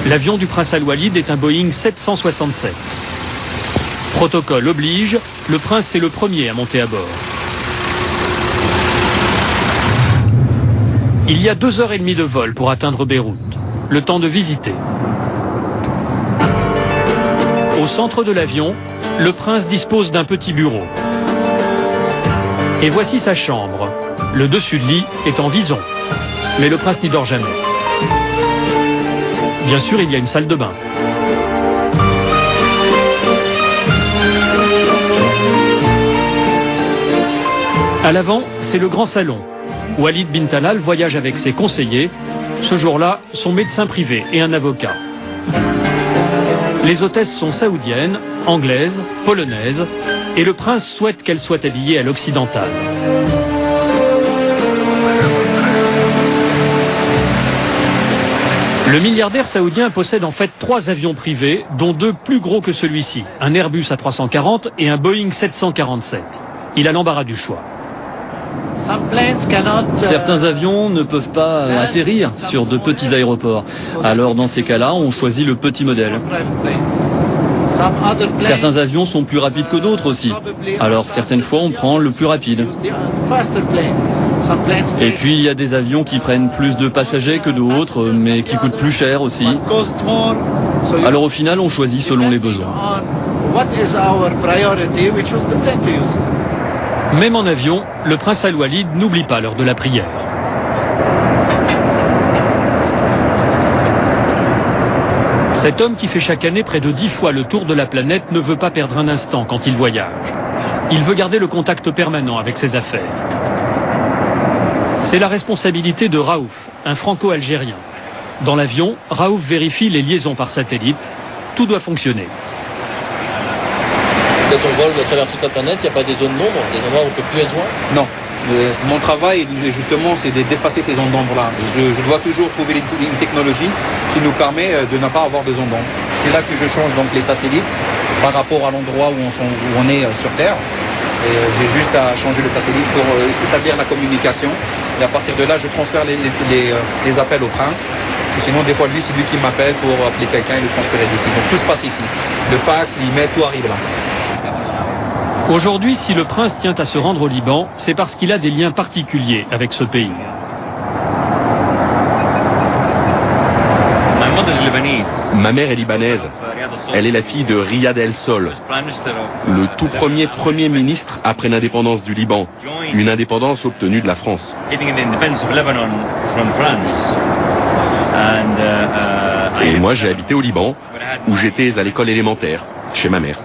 L'avion du prince Al-Walid est un Boeing 767. Protocole oblige, le prince est le premier à monter à bord. Il y a 2h30 de vol pour atteindre Beyrouth. Le temps de visiter. Au centre de l'avion, le prince dispose d'un petit bureau. Et voici sa chambre. Le dessus de lit est en vison. Mais le prince n'y dort jamais. Bien sûr, il y a une salle de bain. À l'avant, c'est le grand salon. Walid bin Talal voyage avec ses conseillers. Ce jour-là, son médecin privé et un avocat. Les hôtesses sont saoudiennes, anglaises, polonaises, et le prince souhaite qu'elles soient habillées à l'occidentale. Le milliardaire saoudien possède en fait 3 avions privés, dont 2 plus gros que celui-ci, un Airbus A340 et un Boeing 747. Il a l'embarras du choix. Certains avions ne peuvent pas atterrir sur de petits aéroports. Alors dans ces cas-là, on choisit le petit modèle. Certains avions sont plus rapides que d'autres aussi. Alors certaines fois, on prend le plus rapide. Et puis il y a des avions qui prennent plus de passagers que d'autres, mais qui coûtent plus cher aussi. Alors au final, on choisit selon les besoins. Même en avion, le prince Al-Walid n'oublie pas l'heure de la prière. Cet homme qui fait chaque année près de 10 fois le tour de la planète ne veut pas perdre un instant quand il voyage. Il veut garder le contact permanent avec ses affaires. C'est la responsabilité de Raouf, un franco-algérien. Dans l'avion, Raouf vérifie les liaisons par satellite. Tout doit fonctionner. Quand on vole à travers toute la planète, il n'y a pas des zones d'ombre, des endroits où on ne peut plus être joint? Non. Mon travail, justement, c'est d'effacer ces zones d'ombre-là. Je dois toujours trouver une technologie qui nous permet de ne pas avoir de zones d'ombre. C'est là que je change donc les satellites par rapport à l'endroit où on est sur Terre. J'ai juste à changer le satellite pour établir la communication. Et à partir de là, je transfère les appels au prince. Et sinon, des fois, lui, c'est lui qui m'appelle pour appeler quelqu'un et le transférer d'ici. Donc tout se passe ici. Le fax, l'email, tout arrive là. Aujourd'hui, si le prince tient à se rendre au Liban, c'est parce qu'il a des liens particuliers avec ce pays. Ma mère est libanaise. Elle est la fille de Riyad El Sol, le tout premier ministre après l'indépendance du Liban, une indépendance obtenue de la France. Et moi, j'ai habité au Liban, où j'étais à l'école élémentaire, chez ma mère.